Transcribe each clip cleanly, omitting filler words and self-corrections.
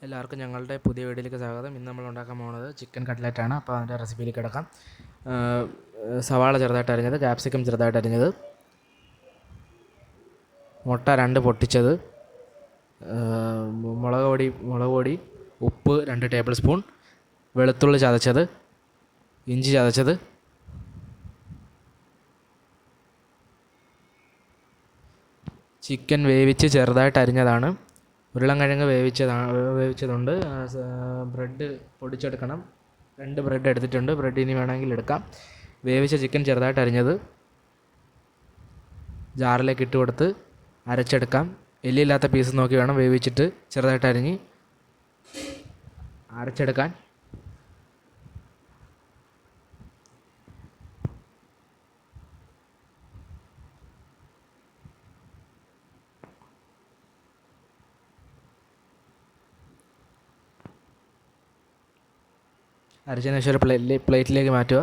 എല്ലാവർക്കും ഞങ്ങളുടെ പുതിയ വീഡിയോയിലേക്ക് സ്വാഗതം. ഇന്ന് നമ്മൾ ഉണ്ടാക്കാൻ പോകുന്നത് ചിക്കൻ കട്ട്ലറ്റാണ്. അപ്പോൾ അതിൻ്റെ റെസിപ്പിയിലേക്ക് കിടക്കാം. സവാള ചെറുതായിട്ട് അരിഞ്ഞത്, ക്യാപ്സിക്കം ചെറുതായിട്ട് അരിഞ്ഞത്, മുട്ട 2 പൊട്ടിച്ചത്, മുളക് പൊടി, ഉപ്പ് 2 ടേബിൾ സ്പൂൺ, വെളുത്തുള്ളി ചതച്ചത്, ഇഞ്ചി ചതച്ചത്, ചിക്കൻ വേവിച്ച് ചെറുതായിട്ട് അരിഞ്ഞതാണ്, ഉരുളൻകിഴങ്ങ് വേവിച്ചതുണ്ട്, ബ്രെഡ് പൊടിച്ചെടുക്കണം. 2 ബ്രെഡ് എടുത്തിട്ടുണ്ട്. ബ്രെഡ് ഇനി വേണമെങ്കിൽ എടുക്കാം. വേവിച്ച ചിക്കൻ ചെറുതായിട്ട് അരിഞ്ഞത് ജാറിലേക്ക് ഇട്ട് കൊടുത്ത് അരച്ചെടുക്കാം. എല്ലില്ലാത്ത പീസ് നോക്കി വേണം വേവിച്ചിട്ട് ചെറുതായിട്ട് അരിഞ്ഞ് അരച്ചെടുക്കാൻ. അരച്ചതിന് ശേഷം ഒരു പ്ലേറ്റിലേക്ക് മാറ്റുക.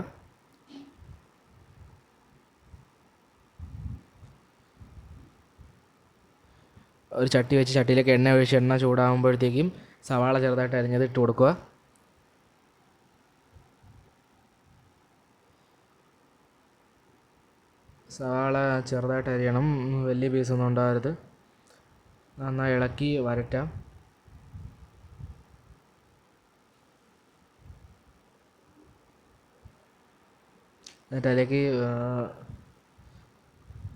ഒരു ചട്ടി വെച്ച് ചട്ടിയിലേക്ക് എണ്ണ ഒഴിച്ച് എണ്ണ ചൂടാകുമ്പോഴത്തേക്കും സവാള ചെറുതായിട്ട് അരിഞ്ഞത് ഇട്ട് കൊടുക്കുക. സവാള ചെറുതായിട്ട് അരിയണം, വലിയ പീസൊന്നും ഉണ്ടാകരുത്. നന്നായി ഇളക്കി വരട്ടാം. എന്നിട്ട് അതിലേക്ക്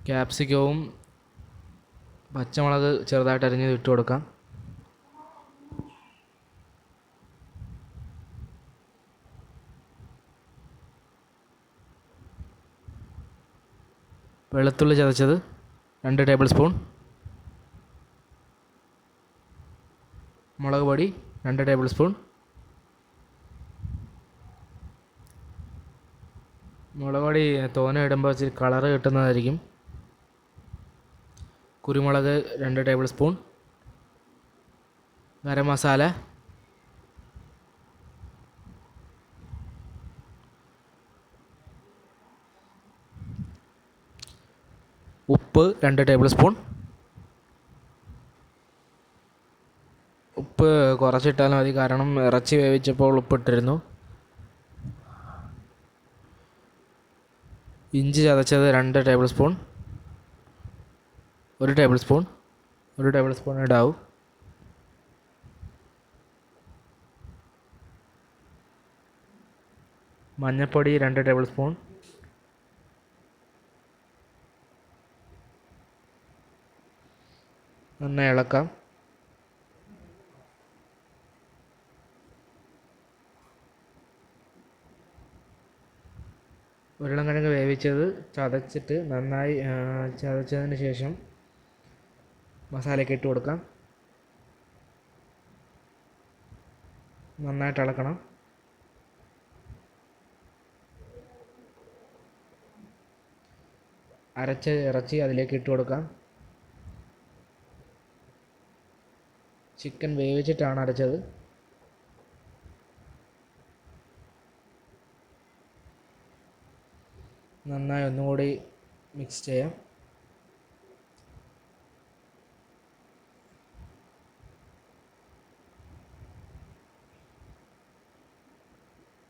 ക്യാപ്സിക്കവും പച്ചമുളക് ചെറുതായിട്ട് അരിഞ്ഞത് ഇട്ട് കൊടുക്കാം. വെളുത്തുള്ളി ചതച്ചത് 2 ടേബിൾ സ്പൂൺ, മുളക് പൊടി 2 ടേബിൾ സ്പൂൺ, മുളക് പൊടി തോനെ ഇടുമ്പോൾ ഇച്ചിരി കളറ് കിട്ടുന്നതായിരിക്കും. കുരുമുളക് 2 ടേബിൾ സ്പൂൺ, ഗരം മസാല, ഉപ്പ് 2 ടേബിൾ സ്പൂൺ. ഉപ്പ് കുറച്ചിട്ടാലും മതി, കാരണം ഇറച്ചി വേവിച്ചപ്പോൾ ഉപ്പിട്ടിരുന്നു. ഇഞ്ചി ചതച്ചത് 2 ടേബിൾ സ്പൂൺ, 1 ടേബിൾ സ്പൂൺ ഇടാവൂ. മഞ്ഞൾപ്പൊടി 2 ടേബിൾ സ്പൂൺ, നന്നായി ഇളക്കാം. ഉരുളൻകിഴങ്ങ് വേവിച്ചത് ചതച്ചിട്ട് നന്നായി ചതച്ചതിന് ശേഷം മസാലയൊക്കെ ഇട്ട് കൊടുക്കാം. നന്നായിട്ട് ഇളക്കണം. അരച്ച ഇറച്ചി അതിലേക്ക് ഇട്ട് കൊടുക്കാം. ചിക്കൻ വേവിച്ചിട്ടാണ് അരച്ചത്. നന്നായി ഒന്നുകൂടി മിക്സ് ചെയ്യാം.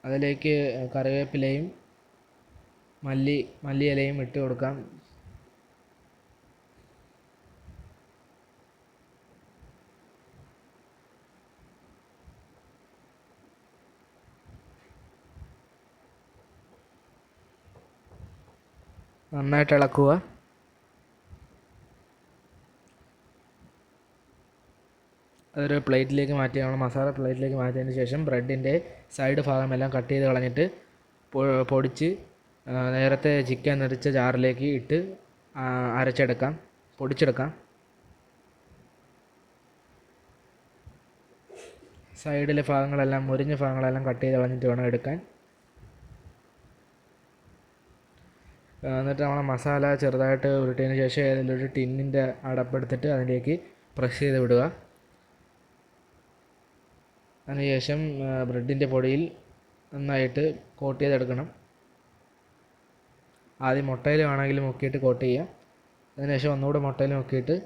അതിലേക്ക് കറിവേപ്പിലയും മല്ലിയിലയും ഇട്ട് കൊടുക്കാം. നന്നായിട്ട് ഇളക്കുക. അതൊരു പ്ലേറ്റിലേക്ക് മാറ്റി, നമ്മൾ മസാല പ്ലേറ്റിലേക്ക് മാറ്റിയതിന് ശേഷം ബ്രെഡിൻ്റെ സൈഡ് ഭാഗമെല്ലാം കട്ട് ചെയ്ത് കളഞ്ഞിട്ട് പൊടിച്ച് നേരത്തെ ചിക്കൻ നിറച്ച ജാറിലേക്ക് ഇട്ട് പൊടിച്ചെടുക്കാം. സൈഡിലെ ഭാഗങ്ങളെല്ലാം, മുരിഞ്ഞ ഭാഗങ്ങളെല്ലാം കട്ട് ചെയ്ത് കളഞ്ഞിട്ട് വേണം എടുക്കാൻ. എന്നിട്ട് നമ്മൾ മസാല ചെറുതായിട്ട് ഉരുട്ടിയതിന് ശേഷം ഏതെങ്കിലും ടിന്നിൻ്റെ അടപ്പെടുത്തിട്ട് അതിലേക്ക് പ്രസ് ചെയ്ത് വിടുക. അതിനുശേഷം ബ്രെഡിൻ്റെ പൊടിയിൽ നന്നായിട്ട് കോട്ട് ചെയ്തെടുക്കണം. ആദ്യം മുട്ടയിൽ വേണമെങ്കിൽ മുക്കിയിട്ട് കോട്ട് ചെയ്യാം. അതിനുശേഷം ഒന്നുകൂടി മുട്ടയിൽ മുക്കിയിട്ട്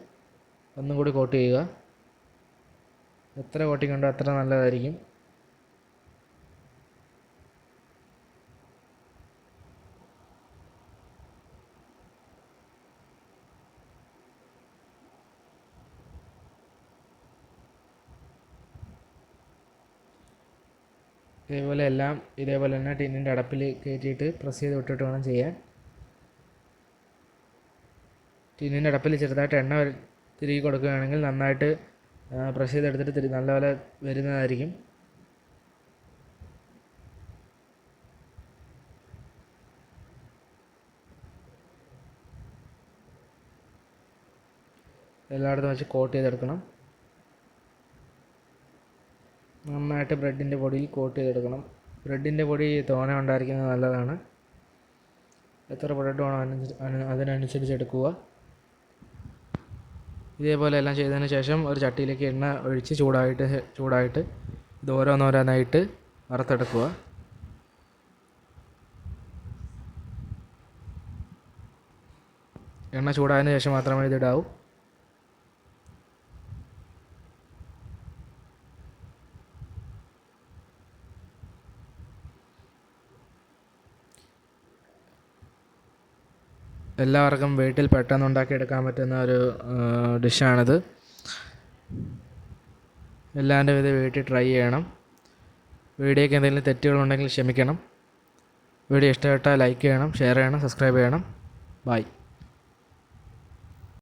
ഒന്നും കൂടി കോട്ട് ചെയ്യുക. എത്ര കോട്ടിംഗ് ഉണ്ടോ അത്ര നല്ലതായിരിക്കും. ഇതേപോലെ എല്ലാം ഇതേപോലെ തന്നെ ടിന്നിൻ്റെ അടപ്പിൽ കയറ്റിയിട്ട് പ്രസ് ചെയ്ത് വിട്ടിട്ട് വേണം ചെയ്യാൻ. ടിന്നിൻ്റെ അടപ്പിൽ ചെറുതായിട്ട് എണ്ണ തിരികെ കൊടുക്കുകയാണെങ്കിൽ നന്നായിട്ട് പ്രസ് ചെയ്തെടുത്തിട്ട് നല്ലപോലെ വരുന്നതായിരിക്കും. എല്ലായിടത്തും വെച്ച് കോട്ട് ചെയ്തെടുക്കണം. നന്നായിട്ട് ബ്രെഡിൻ്റെ പൊടിയിൽ കോട്ട് ചെയ്തെടുക്കണം. ബ്രെഡിൻ്റെ പൊടി തോനെ ഉണ്ടായിരിക്കുന്നത് നല്ലതാണ്. എത്ര ബ്രെഡ് വേണോ അതിനനുസരിച്ച് എടുക്കുക. ഇതേപോലെ എല്ലാം ചെയ്തതിന് ശേഷം ഒരു ചട്ടിയിലേക്ക് എണ്ണ ഒഴിച്ച് ചൂടായിട്ട് ഇത് ഓരോന്നോരോന്നായിട്ട് വറുത്തെടുക്കുക. എണ്ണ ചൂടായതിന് ശേഷം മാത്രമേ ഇതിടാവൂ. എല്ലാവർക്കും വീട്ടിൽ പെട്ടെന്ന് ഉണ്ടാക്കിയെടുക്കാൻ പറ്റുന്ന ഒരു ഡിഷാണിത്. എല്ലാവരും ഇത് വീട്ടിൽ ട്രൈ ചെയ്യണം. വീഡിയോയ്ക്ക് എന്തെങ്കിലും തെറ്റുകളുണ്ടെങ്കിൽ ക്ഷമിക്കണം. വീഡിയോ ഇഷ്ടപ്പെട്ടാൽ ലൈക്ക് ചെയ്യണം, ഷെയർ ചെയ്യണം, സബ്സ്ക്രൈബ് ചെയ്യണം. ബൈ.